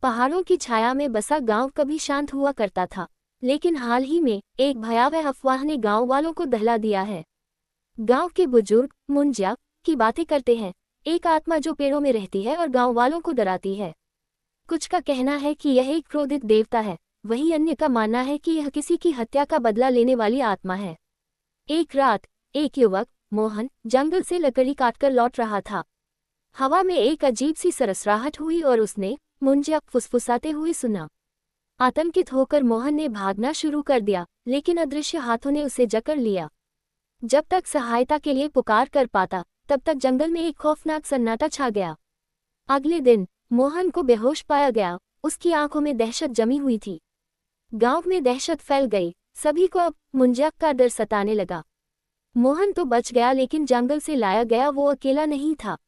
पहाड़ों की छाया में बसा गांव कभी शांत हुआ करता था, लेकिन हाल ही में एक भयावह अफवाह ने गांव वालों को दहला दिया है। गांव के बुजुर्ग मुंजिया की बातें करते हैं, एक आत्मा जो पेड़ों में रहती है और गांव वालों को डराती है। कुछ का कहना है कि यह एक क्रोधित देवता है, वहीं अन्य का मानना है कि यह किसी की हत्या का बदला लेने वाली आत्मा है। एक रात एक युवक मोहन जंगल से लकड़ी काटकर लौट रहा था। हवा में एक अजीब सी सरसराहट हुई और उसने मुंजिया फुसफुसाते हुए सुना। आतंकित होकर मोहन ने भागना शुरू कर दिया, लेकिन अदृश्य हाथों ने उसे जकड़ लिया। जब तक सहायता के लिए पुकार कर पाता, तब तक जंगल में एक खौफनाक सन्नाटा छा गया। अगले दिन मोहन को बेहोश पाया गया, उसकी आंखों में दहशत जमी हुई थी। गांव में दहशत फैल गई, सभी को अब मुंजिया का डर सताने लगा। मोहन तो बच गया, लेकिन जंगल से लाया गया वो अकेला नहीं था।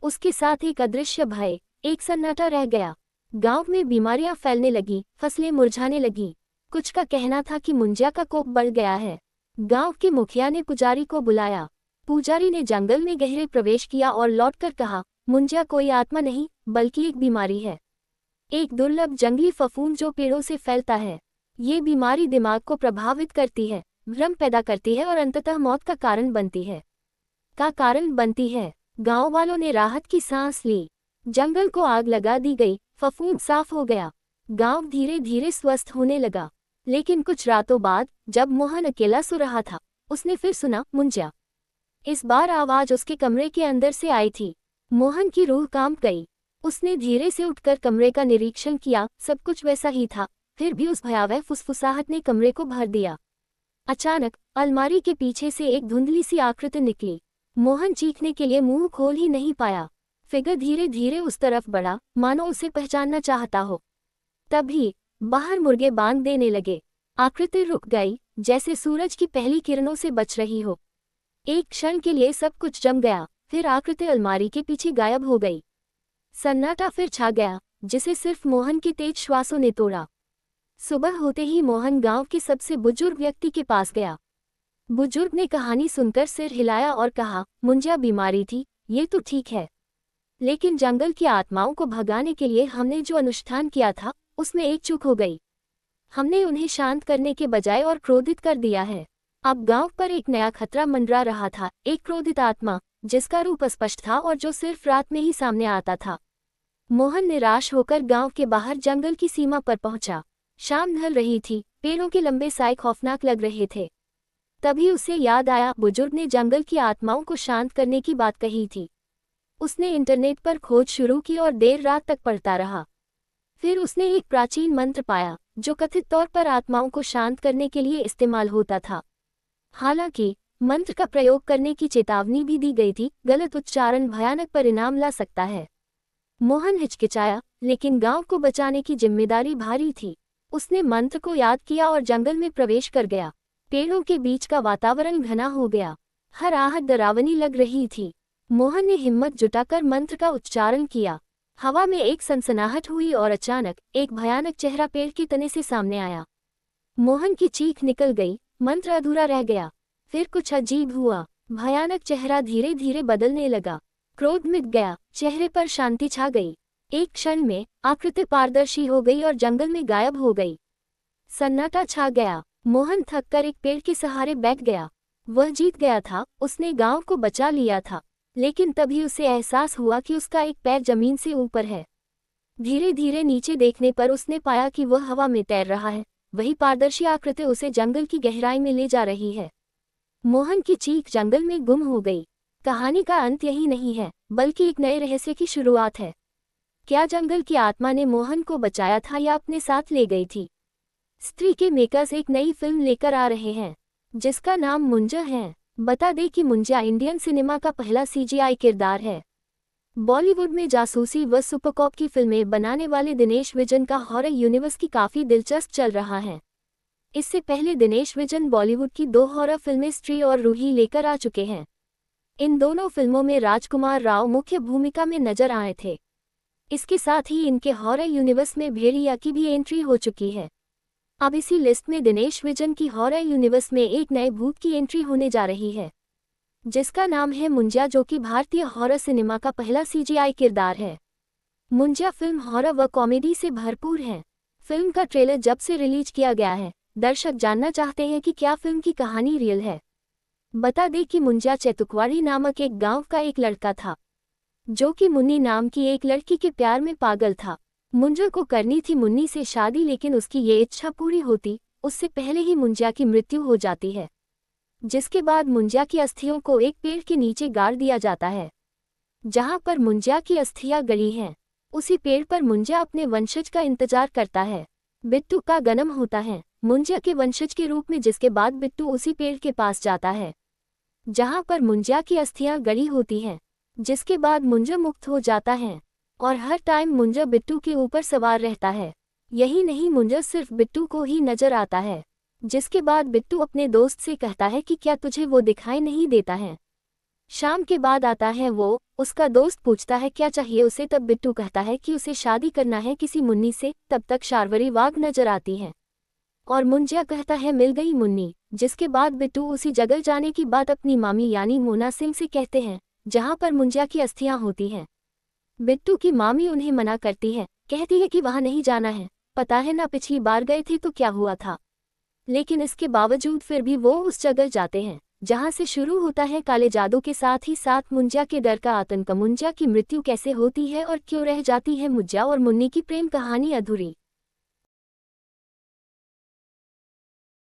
उसके साथ एक अदृश्य भय, एक सन्नाटा रह गया। गांव में बीमारियां फैलने लगी, फसलें मुरझाने लगी। कुछ का कहना था कि मुंजिया का कोप बढ़ गया है। गांव के मुखिया ने पुजारी को बुलाया। पुजारी ने जंगल में गहरे प्रवेश किया और लौटकर कहा, मुंजिया कोई आत्मा नहीं, बल्कि एक बीमारी है, एक दुर्लभ जंगली फफूंद जो पेड़ों से फैलता है। ये बीमारी दिमाग को प्रभावित करती है, भ्रम पैदा करती है और अंततः मौत का कारण बनती है। गांव वालों ने राहत की सांस ली। जंगल को आग लगा दी गई, फफूंद साफ हो गया, गांव धीरे धीरे स्वस्थ होने लगा। लेकिन कुछ रातों बाद जब मोहन अकेला सो रहा था, उसने फिर सुना, मुंजिया। इस बार आवाज उसके कमरे के अंदर से आई थी। मोहन की रूह कांप गई। उसने धीरे से उठकर कमरे का निरीक्षण किया, सब कुछ वैसा ही था, फिर भी उस भयावह फुसफुसाहट ने कमरे को भर दिया। अचानक अलमारी के पीछे से एक धुंधली सी आकृति निकली। मोहन चीखने के लिए मुंह खोल ही नहीं पाया। फिगर धीरे धीरे उस तरफ बढ़ा, मानो उसे पहचानना चाहता हो। तभी बाहर मुर्गे बांग देने लगे। आकृति रुक गई, जैसे सूरज की पहली किरणों से बच रही हो। एक क्षण के लिए सब कुछ जम गया, फिर आकृति अलमारी के पीछे गायब हो गई। सन्नाटा फिर छा गया, जिसे सिर्फ मोहन के तेज श्वासों ने तोड़ा। सुबह होते ही मोहन गांव के सबसे बुजुर्ग व्यक्ति के पास गया। बुजुर्ग ने कहानी सुनकर सिर हिलाया और कहा, मुंजिया बीमारी थी, ये तो ठीक है, लेकिन जंगल की आत्माओं को भगाने के लिए हमने जो अनुष्ठान किया था, उसमें एक चूक हो गई। हमने उन्हें शांत करने के बजाय और क्रोधित कर दिया है। अब गांव पर एक नया खतरा मंडरा रहा था, एक क्रोधित आत्मा, जिसका रूप स्पष्ट था और जो सिर्फ रात में ही सामने आता था। मोहन निराश होकर गांव के बाहर जंगल की सीमा पर पहुंचा। शाम ढल रही थी, पेड़ों के लंबे साए खौफनाक लग रहे थे। तभी उसे याद आया, बुजुर्ग ने जंगल की आत्माओं को शांत करने की बात कही थी। उसने इंटरनेट पर खोज शुरू की और देर रात तक पढ़ता रहा। फिर उसने एक प्राचीन मंत्र पाया, जो कथित तौर पर आत्माओं को शांत करने के लिए इस्तेमाल होता था। हालांकि मंत्र का प्रयोग करने की चेतावनी भी दी गई थी, गलत उच्चारण भयानक परिणाम ला सकता है। मोहन हिचकिचाया, लेकिन गांव को बचाने की जिम्मेदारी भारी थी। उसने मंत्र को याद किया और जंगल में प्रवेश कर गया। पेड़ों के बीच का वातावरण घना हो गया, हर आहट डरावनी लग रही थी। मोहन ने हिम्मत जुटाकर मंत्र का उच्चारण किया। हवा में एक सनसनाहट हुई और अचानक एक भयानक चेहरा पेड़ के तने से सामने आया। मोहन की चीख निकल गई, मंत्र अधूरा रह गया। फिर कुछ अजीब हुआ, भयानक चेहरा धीरे धीरे बदलने लगा। क्रोध मिट गया, चेहरे पर शांति छा गई। एक क्षण में आकृति पारदर्शी हो गई और जंगल में गायब हो गई। सन्नाटा छा गया। मोहन थककर एक पेड़ के सहारे बैठ गया। वह जीत गया था, उसने गांव को बचा लिया था, लेकिन तभी उसे एहसास हुआ कि उसका एक पैर जमीन से ऊपर है। धीरे धीरे नीचे देखने पर उसने पाया कि वह हवा में तैर रहा है, वही पारदर्शी आकृति उसे जंगल की गहराई में ले जा रही है। मोहन की चीख जंगल में गुम हो गई। कहानी का अंत यही नहीं है, बल्कि एक नए रहस्य की शुरुआत है। क्या जंगल की आत्मा ने मोहन को बचाया था या अपने साथ ले गई थी? स्त्री के मेकर्स एक नई फिल्म लेकर आ रहे हैं, जिसका नाम मुंजिया है। बता दें कि मुंजिया इंडियन सिनेमा का पहला सीजीआई किरदार है। बॉलीवुड में जासूसी व सुपरकॉप की फिल्में बनाने वाले दिनेश विजन का हॉरर यूनिवर्स की काफी दिलचस्प चल रहा है। इससे पहले दिनेश विजन बॉलीवुड की 2 हॉरर फिल्में स्त्री और रूही लेकर आ चुके हैं। इन दोनों फिल्मों में राजकुमार राव मुख्य भूमिका में नजर आए थे। इसके साथ ही इनके हॉरर यूनिवर्स में भेड़िया की भी एंट्री हो चुकी है। अब इसी लिस्ट में दिनेश विजन की हॉरर यूनिवर्स में एक नए भूत की एंट्री होने जा रही है, जिसका नाम है मुंजिया, जो कि भारतीय हॉरर सिनेमा का पहला सीजीआई किरदार है। मुंजा फिल्म हॉरर व कॉमेडी से भरपूर है। फिल्म का ट्रेलर जब से रिलीज किया गया है, दर्शक जानना चाहते हैं कि क्या फिल्म की कहानी रियल है। बता दें कि मुंजा चैतुकवाड़ी नामक एक गांव का एक लड़का था, जो कि मुन्नी नाम की एक लड़की के प्यार में पागल था। मुंजा को करनी थी मुन्नी से शादी, लेकिन उसकी ये इच्छा पूरी होती उससे पहले ही मुंजा की मृत्यु हो जाती है, जिसके बाद मुंजा की अस्थियों को एक पेड़ के नीचे गाड़ दिया जाता है। जहां पर मुंजा की अस्थियां गड़ी हैं, उसी पेड़ पर मुंजा अपने वंशज का इंतजार करता है। बिट्टू का जन्म होता है मुंजा के वंशज के रूप में, जिसके बाद बिट्टू उसी पेड़ के पास जाता है जहां पर मुंजा की अस्थियां गड़ी होती हैं, जिसके बाद मुंजा मुक्त हो जाता है और हर टाइम मुंजा बिट्टू के ऊपर सवार रहता है। यही नहीं, मुंजा सिर्फ बिट्टू को ही नजर आता है, जिसके बाद बिट्टू अपने दोस्त से कहता है कि क्या तुझे वो दिखाई नहीं देता है। शाम के बाद आता है वो, उसका दोस्त पूछता है क्या चाहिए उसे, तब बिट्टू कहता है कि उसे शादी करना है किसी मुन्नी से। तब तक शार्वरी वाघ नजर आती है और मुंजा कहता है मिल गई मुन्नी, जिसके बाद बिट्टू उसी जगह जाने की बात अपनी मामी यानी मोना सिंह से कहते हैं, जहां पर मुंजा की अस्थियां होती हैं। बिट्टू की मामी उन्हें मना करती है, कहती है कि वहां नहीं जाना है, पता है ना पिछली बार गए थे तो क्या हुआ था। लेकिन इसके बावजूद फिर भी वो उस जगह जाते हैं, जहां से शुरू होता है काले जादू के साथ ही साथ मुंजा के डर का आतंक। मुंजा की मृत्यु कैसे होती है और क्यों रह जाती है मुंजा और मुन्नी की प्रेम कहानी अधूरी।